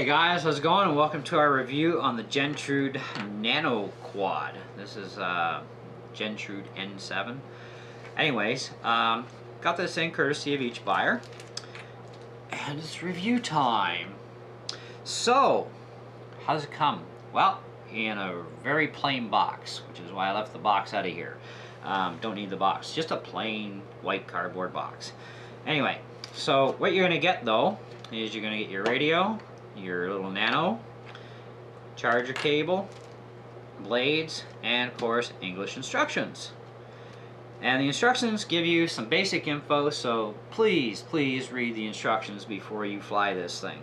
Guys, how's it going? And welcome to our review on the Gintrude Nano Quad. This is Gintrude N7. Anyways, got this thing courtesy of Eachbuyer. And it's review time. So, how does it come? Well, in a very plain box, which is why I left the box out of here. Don't need the box, just a plain white cardboard box. Anyway, so what you're going to get though is you're going to get your radio, your little Nano, charger cable, blades, and of course English instructions. And the instructions give you some basic info, so please read the instructions before you fly this thing.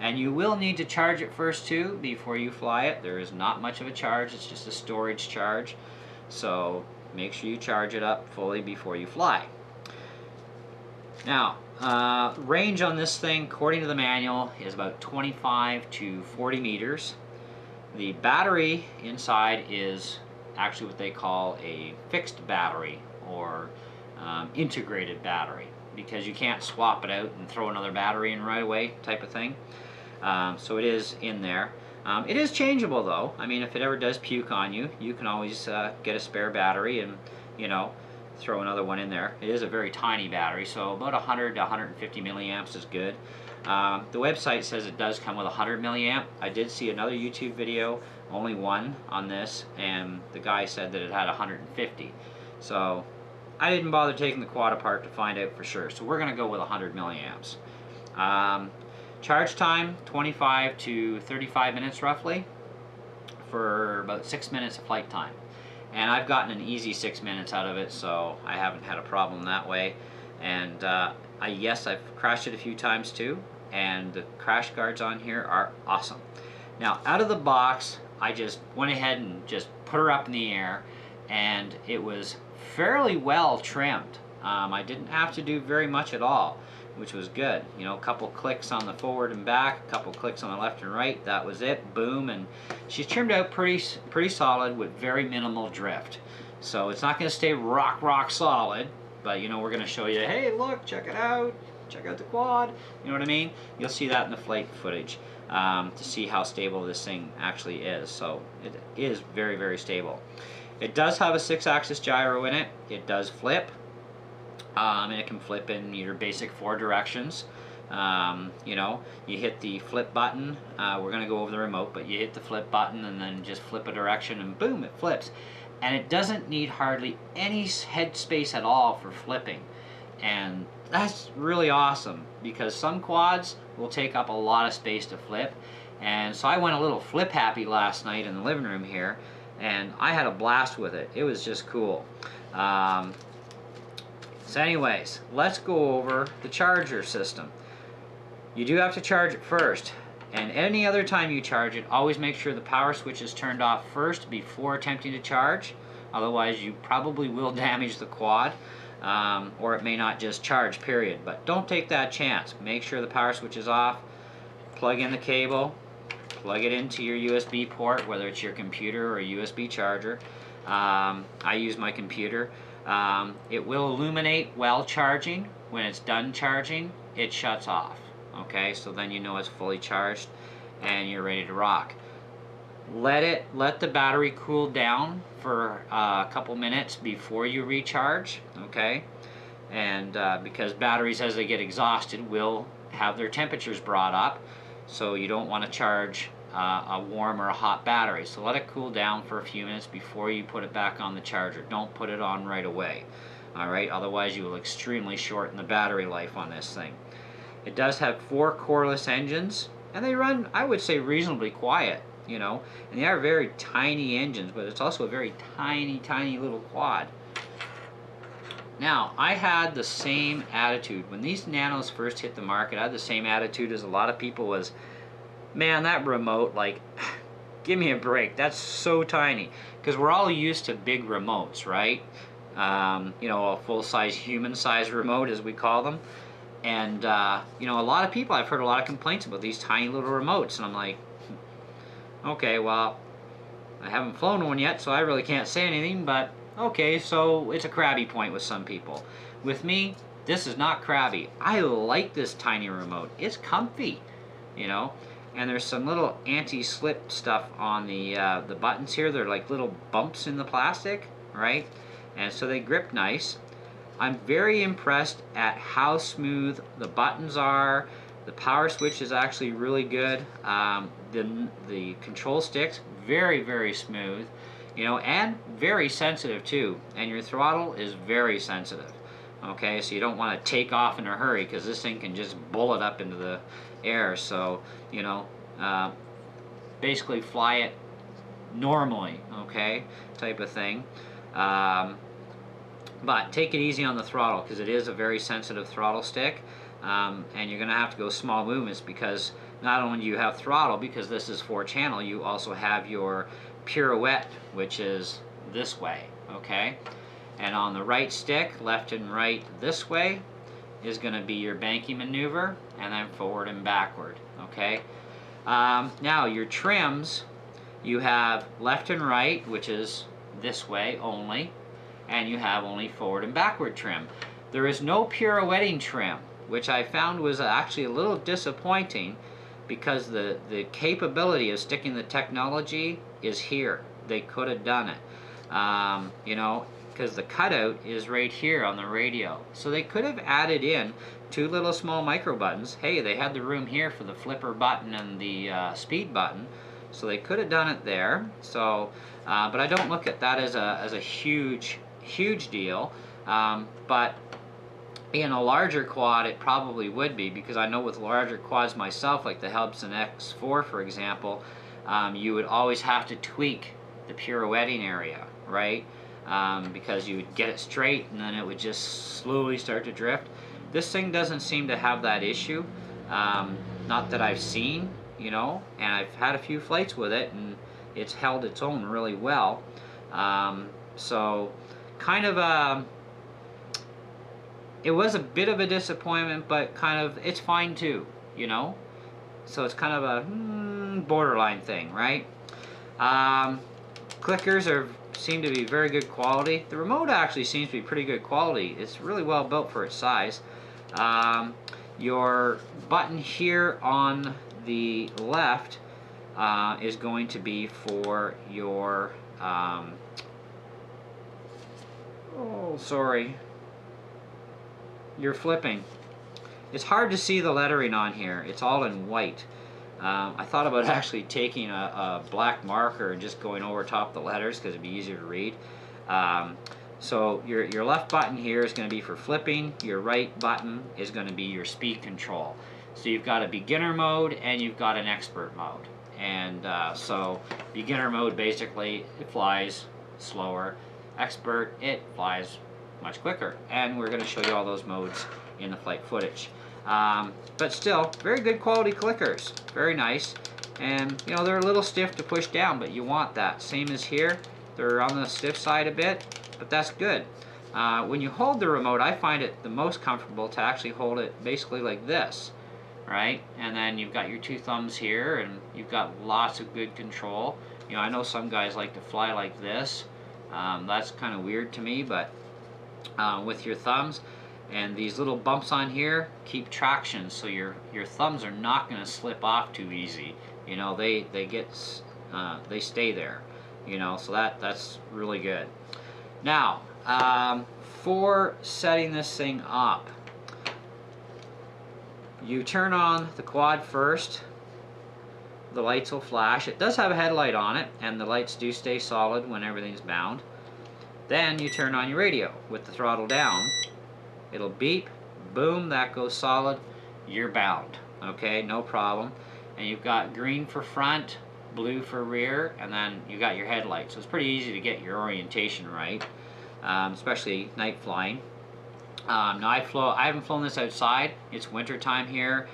And you will need to charge it first too before you fly it. There is not much of a charge, it's just a storage charge. So make sure you charge it up fully before you fly. Now, range on this thing, according to the manual, is about 25 to 40 meters. The battery inside is actually what they call a fixed battery or integrated battery, because you can't swap it out and throw another battery in right away type of thing. So it is in there. It is changeable though. I mean, if it ever does puke on you, you can always get a spare battery and, you know, throw another one in there. It is a very tiny battery, so about 100 to 150 milliamps is good. The website says it does come with 100 milliamp. I did see another YouTube video, only one on this, and the guy said that it had 150. So I didn't bother taking the quad apart to find out for sure. So we're going to go with 100 milliamps. Charge time 25 to 35 minutes roughly, for about 6 minutes of flight time. And I've gotten an easy 6 minutes out of it, so I haven't had a problem that way. And yes, I've crashed it a few times too, and the crash guards on here are awesome. Now, out of the box, I just went ahead and just put her up in the air, and it was fairly well trimmed. I didn't have to do very much at all, which was good. You know, a couple clicks on the forward and back, a couple clicks on the left and right, that was it, boom, and she's trimmed out pretty solid with very minimal drift. So it's not going to stay rock solid, but you know, we're going to show you, hey look, check it out the quad, you know what I mean? You'll see that in the flight footage to see how stable this thing actually is. So it is very stable. It does have a 6-axis gyro in it. It does flip. And it can flip in your basic 4 directions. You know, you hit the flip button. We're going to go over the remote, but you hit the flip button and then just flip a direction and boom, it flips. And it doesn't need hardly any head space at all for flipping. And that's really awesome, because some quads will take up a lot of space to flip. And so I went a little flip happy last night in the living room here, and I had a blast with it. It was just cool. So anyways, let's go over the charger system. You do have to charge it first, and any other time you charge it, always make sure the power switch is turned off first before attempting to charge. Otherwise you probably will damage the quad, or it may not just charge, period. But don't take that chance. Make sure the power switch is off, plug in the cable, plug it into your USB port, whether it's your computer or a USB charger. I use my computer. It will illuminate while charging. When it's done charging, it shuts off. Okay, so then you know it's fully charged and you're ready to rock. Let the battery cool down for a couple minutes before you recharge. Okay, and because batteries, as they get exhausted, will have their temperatures brought up, so you don't want to charge a warm or a hot battery. So let it cool down for a few minutes before you put it back on the charger. Don't put it on right away. Alright, otherwise you will extremely shorten the battery life on this thing. It does have 4 coreless engines, and they run, I would say, reasonably quiet, you know, and they are very tiny engines, but it's also a very tiny little quad. Now, I had the same attitude when these Nanos first hit the market. I had the same attitude as a lot of people was, man, that remote, like, give me a break. That's so tiny. Because we're all used to big remotes, right? You know, a full-size, human-size remote, as we call them. And, you know, a lot of people, I've heard a lot of complaints about these tiny little remotes. And I'm like, okay, well, I haven't flown one yet, so I really can't say anything. But, okay, so it's a crabby point with some people. With me, this is not crabby. I like this tiny remote. It's comfy, you know. and there's some little anti-slip stuff on the buttons here. They're like little bumps in the plastic, right? And so they grip nice. I'm very impressed at how smooth the buttons are. The power switch is actually really good. The control sticks, very, very smooth, you know, and very sensitive too. And your throttle is very sensitive. Okay, so you don't want to take off in a hurry because this thing can just bullet up into the air. So, you know, basically fly it normally, okay, type of thing. But take it easy on the throttle because it is a very sensitive throttle stick. And you're going to have to go small movements because not only do you have throttle, because this is 4-channel, you also have your pirouette, which is this way, okay? And on the right stick, left and right this way, is going to be your banking maneuver, and then forward and backward, okay? Now, your trims, you have left and right, which is this way only, and you have only forward and backward trim. There is no pirouetting trim, which I found was actually a little disappointing because the capability of sticking the technology is here. They could have done it, you know, because the cutout is right here on the radio. So they could have added in 2 little small micro buttons. Hey, they had the room here for the flipper button and the speed button, so they could have done it there. So, but I don't look at that as a huge deal. But in a larger quad, it probably would be, because I know with larger quads myself, like the Hubsan X4, for example, you would always have to tweak the pirouetting area, right? Because you would get it straight and then it would just slowly start to drift. This thing doesn't seem to have that issue, not that I've seen, you know, and I've had a few flights with it and it's held its own really well. So kind of it was a bit of a disappointment, but kind of it's fine too, you know. So it's kind of a borderline thing, right? Clickers seem to be very good quality. The remote actually seems to be pretty good quality. It's really well built for its size. Your button here on the left is going to be for your you're flipping. It's hard to see the lettering on here. It's all in white. I thought about actually taking a black marker and just going over top the letters because it'd be easier to read. So your left button here is going to be for flipping. Your right button is going to be your speed control. So you've got a beginner mode and you've got an expert mode. And so beginner mode, basically it flies slower. Expert, it flies much quicker, and we're going to show you all those modes in the flight footage. But still, very good quality clickers, very nice, and you know they're a little stiff to push down, but you want that. Same as here, they're on the stiff side a bit, but that's good. When you hold the remote, I find it the most comfortable to actually hold it basically like this, right? And then you've got your 2 thumbs here, and you've got lots of good control. You know, I know some guys like to fly like this. That's kind of weird to me, but with your thumbs and these little bumps on here keep traction, so your thumbs are not going to slip off too easy. You know, they stay there, you know, so that's really good. Now for setting this thing up, you turn on the quad first. The lights will flash. It does have a headlight on it, and the lights do stay solid when everything's bound. Then you turn on your radio with the throttle down. It'll beep, boom, that goes solid, you're bound. Okay, no problem. And you've got green for front, blue for rear, and then you got your headlights. So it's pretty easy to get your orientation right, especially night flying. Now I haven't flown this outside. It's winter time here.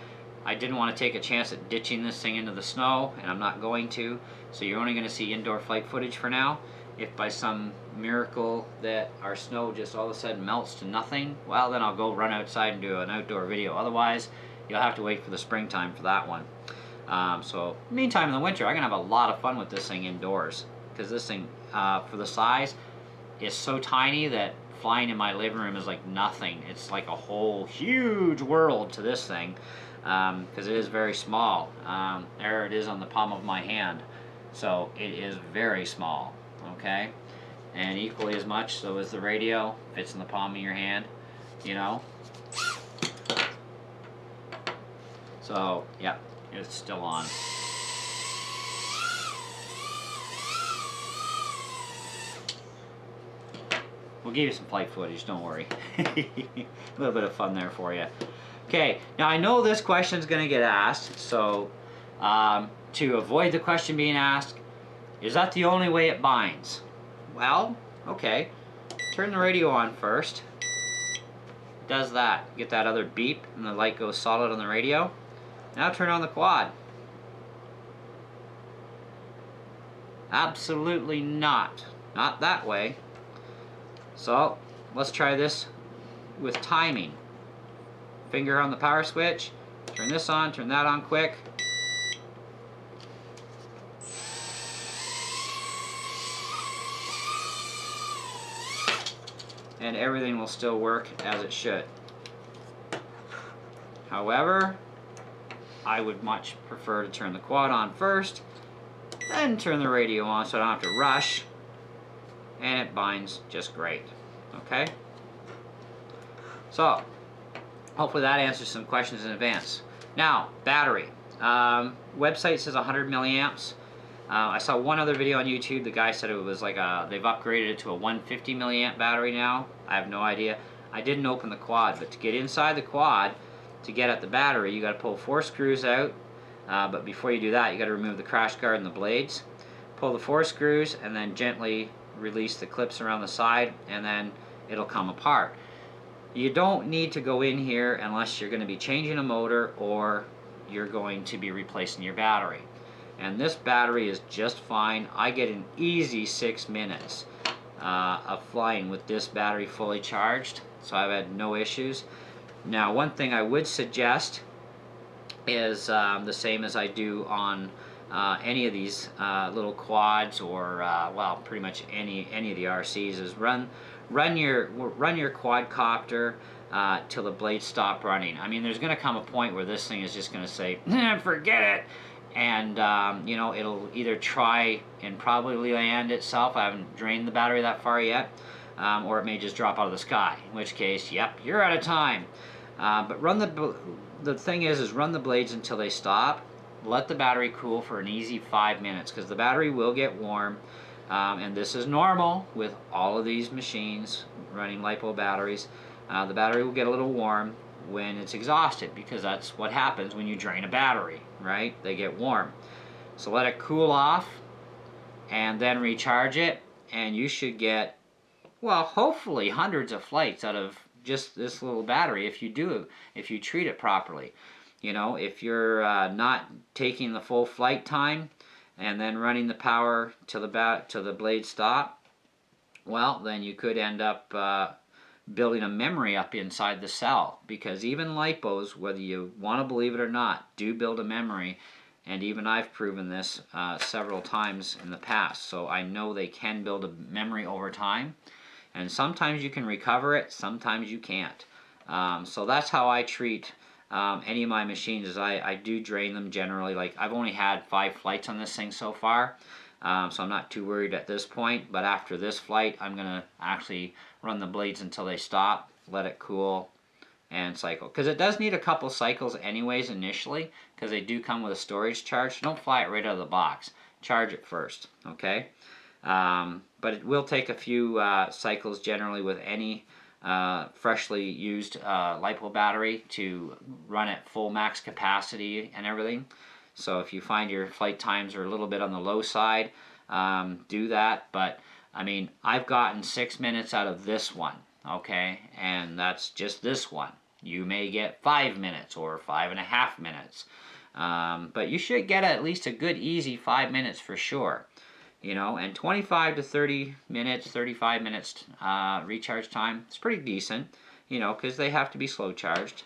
I didn't want to take a chance at ditching this thing into the snow, and I'm not going to. So you're only going to see indoor flight footage for now. If by some miracle that our snow just all of a sudden melts to nothing, well, then I'll go run outside and do an outdoor video. Otherwise, you'll have to wait for the springtime for that one. So meantime, in the winter, I'm going to have a lot of fun with this thing indoors, because this thing, for the size, is so tiny that flying in my living room is like nothing. It's like a whole huge world to this thing. because it is very small. There it is on the palm of my hand. So it is very small, okay? And equally as much, so is the radio, fits in the palm of your hand, you know? So, yeah, it's still on. We'll give you some flight footage, don't worry. A little bit of fun there for you. Okay, now I know this question is going to get asked, so to avoid the question being asked, is that the only way it binds? Well, okay, turn the radio on first. It does that. Get that other beep and the light goes solid on the radio. Now turn on the quad. Absolutely not. Not that way. So let's try this with timing. Finger on the power switch, turn this on, turn that on quick. And everything will still work as it should. However, I would much prefer to turn the quad on first, then turn the radio on so I don't have to rush, and it binds just great. Okay? So, hopefully that answers some questions in advance. Now, battery. Website says 100 milliamps. I saw one other video on YouTube. The guy said it was like they've upgraded it to a 150 milliamp battery now. I have no idea. I didn't open the quad, but to get inside the quad, to get at the battery, you got to pull 4 screws out. But before you do that, you got to remove the crash guard and the blades. Pull the 4 screws and then gently release the clips around the side, and then it'll come apart. You don't need to go in here unless you're going to be changing a motor or you're going to be replacing your battery. And this battery is just fine. I get an easy 6 minutes of flying with this battery fully charged, so I've had no issues. Now, one thing I would suggest is the same as I do on any of these little quads, or well, pretty much any of the RCs, is run your quadcopter till the blades stop running. I mean, there's going to come a point where this thing is just going to say, forget it, and you know, it'll either try and probably land itself. I haven't drained the battery that far yet, or it may just drop out of the sky, in which case, yep, you're out of time. But the thing is run the blades until they stop. Let the battery cool for an easy 5 minutes, because the battery will get warm, and this is normal with all of these machines running LiPo batteries. The battery will get a little warm when it's exhausted, because that's what happens when you drain a battery, right? They get warm. So let it cool off and then recharge it, and you should get, well, hopefully hundreds of flights out of just this little battery if you treat it properly. You know, if you're not taking the full flight time and then running the power till the blade stop, well, then you could end up building a memory up inside the cell, because even LiPos, whether you want to believe it or not, do build a memory, and even I've proven this several times in the past. So I know they can build a memory over time, and sometimes you can recover it, sometimes you can't. So that's how I treat any of my machines, is I do drain them generally. Like, I've only had 5 flights on this thing so far, so I'm not too worried at this point. But after this flight, I'm going to actually run the blades until they stop, let it cool, and cycle. Because it does need a couple cycles anyways initially, because they do come with a storage charge. So don't fly it right out of the box. Charge it first, okay? But it will take a few cycles generally with any freshly used LiPo battery to run at full max capacity and everything. So if you find your flight times are a little bit on the low side, do that. But I mean, I've gotten 6 minutes out of this one, okay, and that's just this one. You may get 5 minutes or 5.5 minutes, but you should get at least a good easy 5 minutes for sure. You know, and 25 to 30 minutes, 35 minutes recharge time, it's pretty decent, you know, because they have to be slow charged.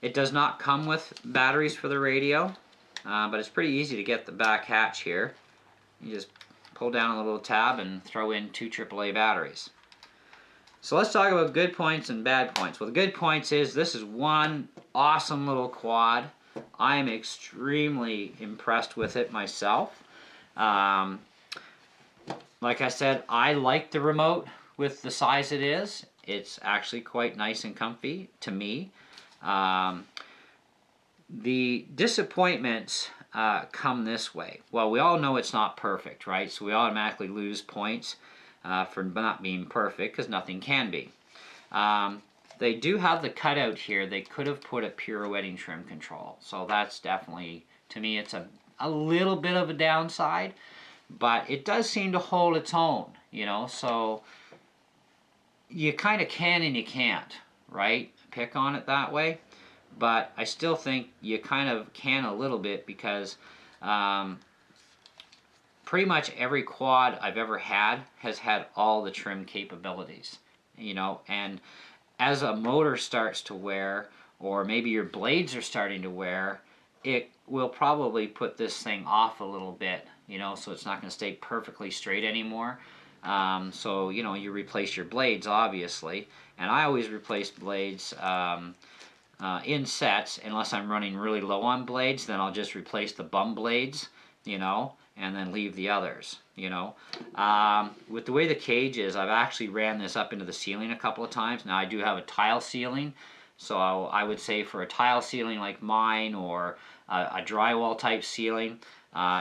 It does not come with batteries for the radio, but it's pretty easy to get the back hatch here. You just pull down a little tab and throw in 2 AAA batteries. So let's talk about good points and bad points. Well, the good points is this is one awesome little quad. I am extremely impressed with it myself. Like I said, I like the remote with the size it is. It's actually quite nice and comfy to me. The disappointments come this way. Well, we all know it's not perfect, right? So we automatically lose points for not being perfect because nothing can be. They do have the cutout here. They could have put a pirouetting trim control. So that's definitely, to me, it's a little bit of a downside. But it does seem to hold its own, you know, so you kind of can and you can't, right? Pick on it that way. But I still think you kind of can a little bit because pretty much every quad I've ever had has had all the trim capabilities, you know, and as a motor starts to wear, or maybe your blades are starting to wear, it will probably put this thing off a little bit, you know, so it's not going to stay perfectly straight anymore. So, you know, you replace your blades, obviously, and I always replace blades in sets, unless I'm running really low on blades, then I'll just replace the bum blades, you know, and then leave the others, you know. With the way the cage is, I've actually ran this up into the ceiling a couple of times. Now I do have a tile ceiling, so I would say for a tile ceiling like mine, or a drywall type ceiling,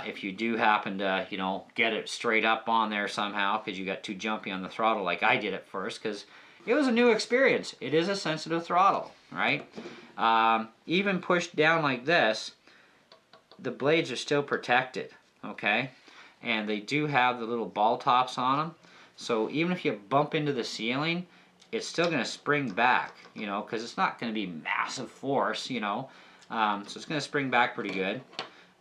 if you do happen to, you know, get it straight up on there somehow because you got too jumpy on the throttle like I did at first, because it was a new experience. It is a sensitive throttle, right? Even pushed down like this, the blades are still protected, okay? And they do have the little ball tops on them. So even if you bump into the ceiling, it's still going to spring back, you know, because it's not going to be massive force, you know. So it's going to spring back pretty good.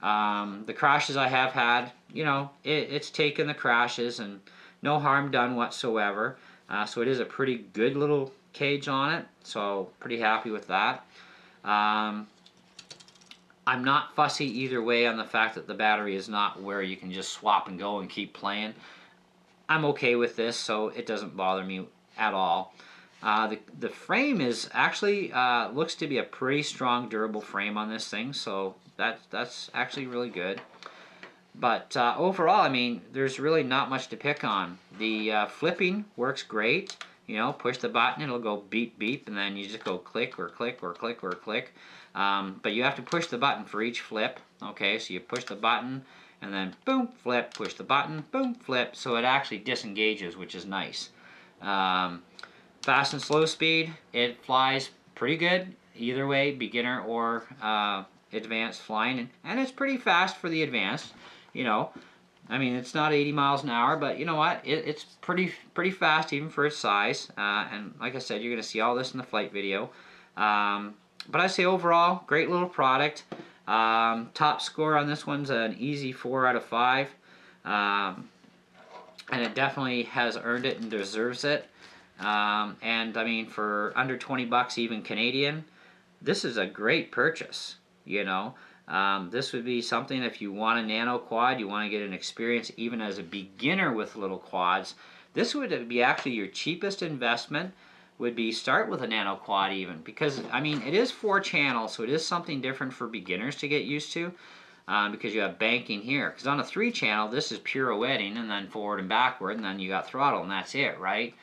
The crashes I have had, you know, it's taken the crashes and no harm done whatsoever. So it is a pretty good little cage on it, so pretty happy with that. I'm not fussy either way on the fact that the battery is not where you can just swap and go and keep playing. I'm okay with this, so it doesn't bother me at all. The frame is actually looks to be a pretty strong, durable frame on this thing, so that's actually really good. But overall, I mean, there's really not much to pick on. The flipping works great. You know, push the button, it'll go beep, beep, and then you just go click or click or click or click. But you have to push the button for each flip. Okay, so you push the button, and then boom, flip, push the button, boom, flip. So it actually disengages, which is nice. Fast and slow speed, it flies pretty good. Either way, beginner or advanced flying. And it's pretty fast for the advanced. You know, I mean, it's not 80 miles an hour, but you know what? It's pretty fast even for its size. And like I said, you're going to see all this in the flight video. But I say overall, great little product. Top score on this one's an easy 4 out of 5. And it definitely has earned it and deserves it. And I mean, for under 20 bucks, even Canadian, this is a great purchase, you know. This would be something if you want a nano quad, you want to get an experience even as a beginner with little quads. This would be actually your cheapest investment, would be start with a nano quad even, because I mean it is 4 channels, so it is something different for beginners to get used to, because you have banking here. Because on a 3 channel, this is pirouetting and then forward and backward, and then you got throttle and that's it, right?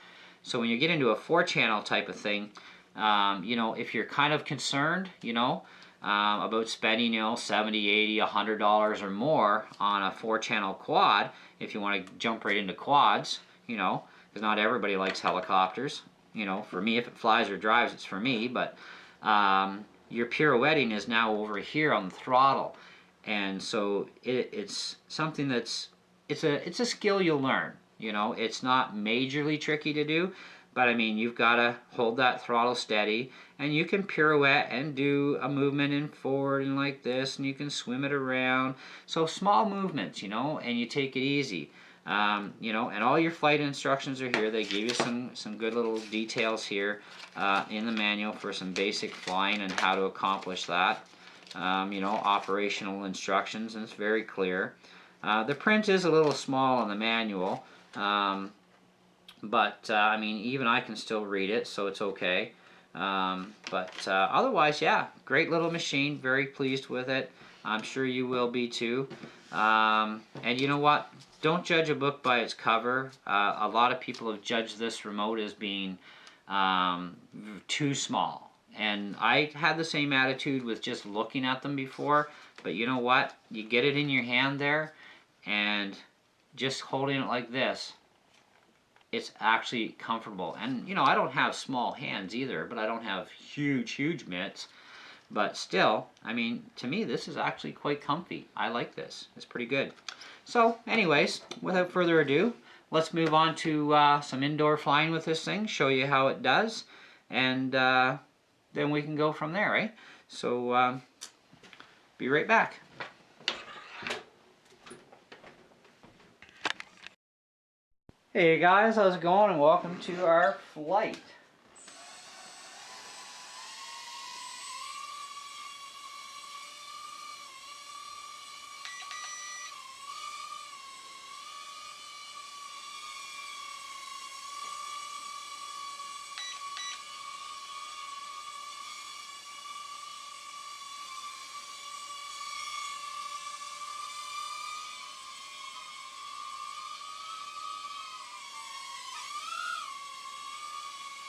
So when you get into a 4 channel type of thing, you know, if you're kind of concerned, you know, about spending, you know, $70, $80, $100 or more on a 4 channel quad, if you want to jump right into quads, you know, because not everybody likes helicopters. You know, for me, if it flies or drives, it's for me. But your pirouetting is now over here on the throttle, and so it's something that's it's a skill you'll learn. You know, it's not majorly tricky to do, but I mean, you've got to hold that throttle steady, and you can pirouette and do a movement in forward and like this, and you can swim it around. So small movements, you know, and you take it easy. You know, and all your flight instructions are here. They give you some good little details here in the manual for some basic flying and how to accomplish that. You know, operational instructions, and it's very clear. The print is a little small on the manual, but I mean, even I can still read it, so it's okay. Otherwise, yeah, great little machine. Very pleased with it. I'm sure you will be too. And you know what? Don't judge a book by its cover. A lot of people have judged this remote as being too small. And I had the same attitude with just looking at them before. But you know what? You get it in your hand there, and just holding it like this, it's actually comfortable. And you know, I don't have small hands either, but I don't have huge mitts. But still, I mean, to me, this is actually quite comfy. I like this. It's pretty good. So, anyways, without further ado, let's move on to some indoor flying with this thing, show you how it does, and then we can go from there, right? So, be right back. Hey guys, how's it going, and welcome to our flight.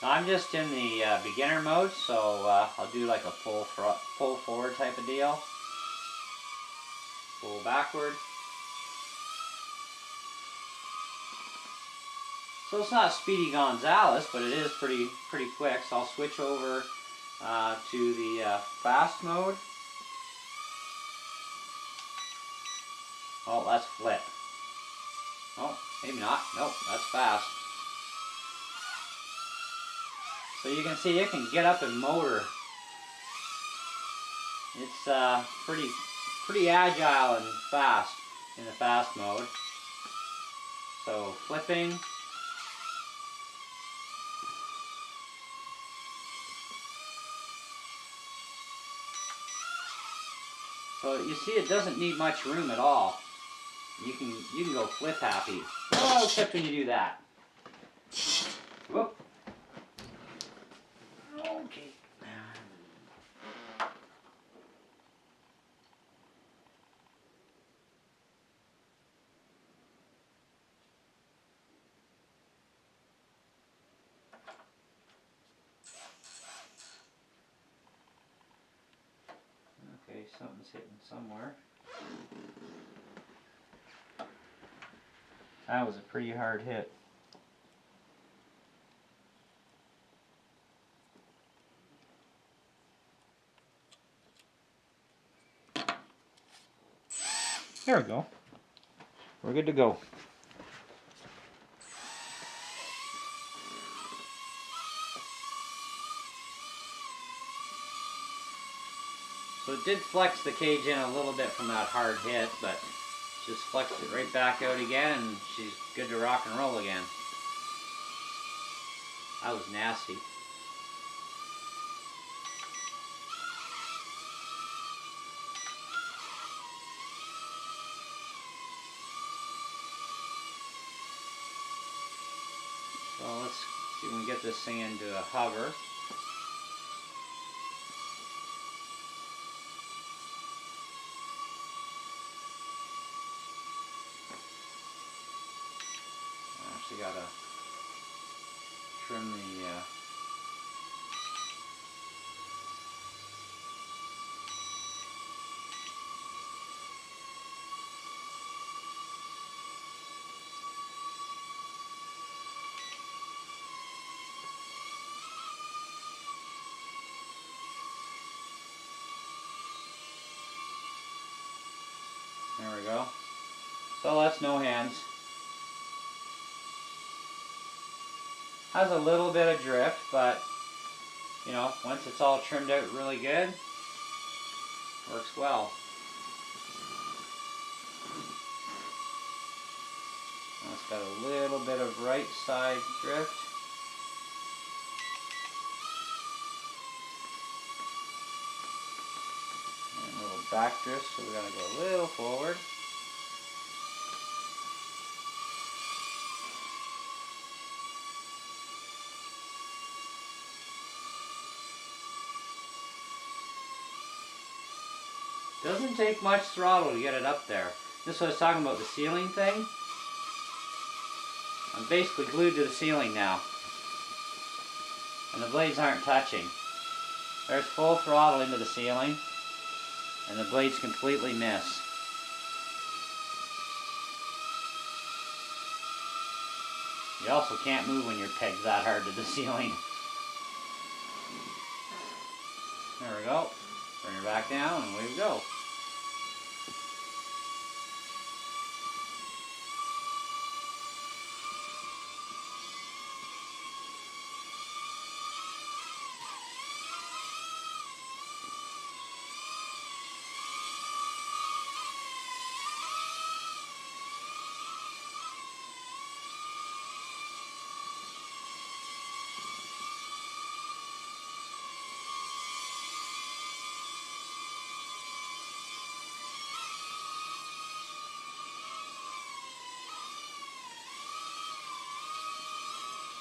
I'm just in the beginner mode, so I'll do like a pull forward type of deal. Pull backward. So it's not Speedy Gonzales, but it is pretty quick. So I'll switch over to the fast mode. Oh, that's flip. Oh, maybe not. Nope, that's fast. So you can see it can get up and motor. It's pretty agile and fast in the fast mode. So flipping. So you see, it doesn't need much room at all. You can go flip happy. Oh, except when you do that. Whoop. Okay. Okay, something's hitting somewhere. That was a pretty hard hit. There we go. We're good to go. So it did flex the cage in a little bit from that hard hit, but just flexed it right back out again, and she's good to rock and roll again. That was nasty. So let's see if we can get this thing into a hover. I actually gotta trim the there we go. So that's no hands. Has a little bit of drift, but you know, once it's all trimmed out really good, works well. Now it's got a little bit of right side drift. And a little back drift, so we're going to go a little forward. Doesn't take much throttle to get it up there. This is what I was talking about, the ceiling thing. I'm basically glued to the ceiling now. And the blades aren't touching. There's full throttle into the ceiling. And the blades completely miss. You also can't move when you're pegged that hard to the ceiling. There we go. Bring her back down and away we go.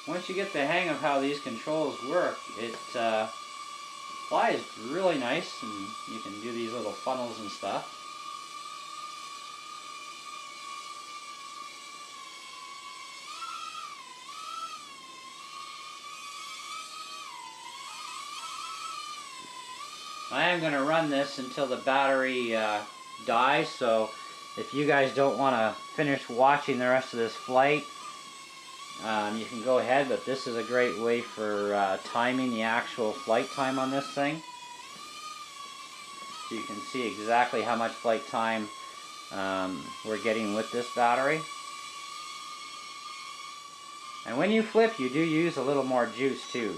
Once you get the hang of how these controls work, it flies really nice, and you can do these little funnels and stuff. I am going to run this until the battery dies, so if you guys don't want to finish watching the rest of this flight, you can go ahead, but this is a great way for timing the actual flight time on this thing. So you can see exactly how much flight time we're getting with this battery. And when you flip, you do use a little more juice too.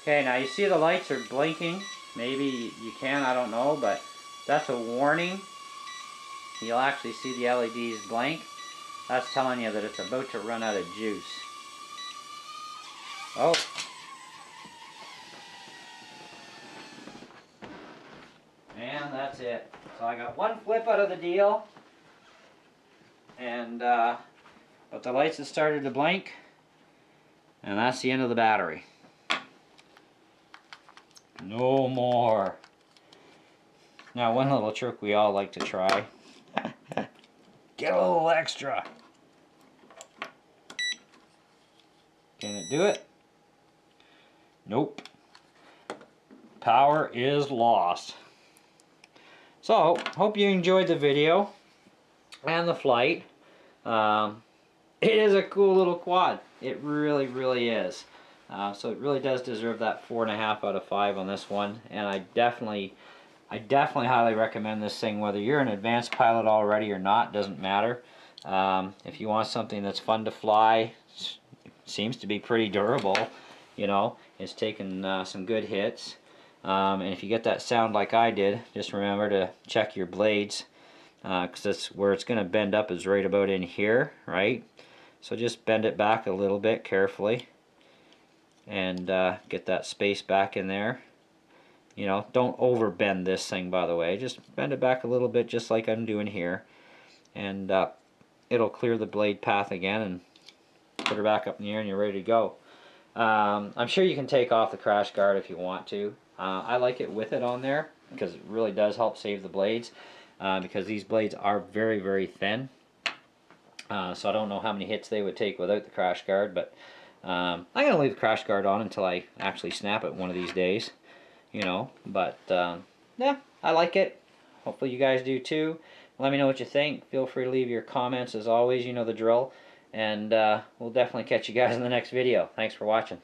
Okay, now you see the lights are blinking. Maybe you can, I don't know, but that's a warning. You'll actually see the LEDs blink. That's telling you that it's about to run out of juice. Oh. And that's it. So I got one flip out of the deal. And, but the lights have started to blink. And that's the end of the battery. No more. Now, one little trick we all like to try. Get a little extra. Can it do it? Nope. Power is lost. So, hope you enjoyed the video and the flight. It is a cool little quad. It really, really is. So it really does deserve that 4.5 out of 5 on this one, and I definitely highly recommend this thing, whether you're an advanced pilot already or not, doesn't matter. If you want something that's fun to fly, seems to be pretty durable, you know, it's taken some good hits, and if you get that sound like I did, just remember to check your blades, because that's where it's going to bend up, is right about in here, right? So just bend it back a little bit carefully. And get that space back in there. You know, don't over bend this thing, by the way. Just bend it back a little bit, just like I'm doing here, and it'll clear the blade path again and put her back up in the air, and you're ready to go. I'm sure you can take off the crash guard if you want to. I like it with it on there because it really does help save the blades, because these blades are very, very thin. So I don't know how many hits they would take without the crash guard, but I'm going to leave the crash guard on until I actually snap it one of these days, you know, but yeah, I like it. Hopefully you guys do too. Let me know what you think. Feel free to leave your comments as always, you know the drill, and we'll definitely catch you guys in the next video. Thanks for watching.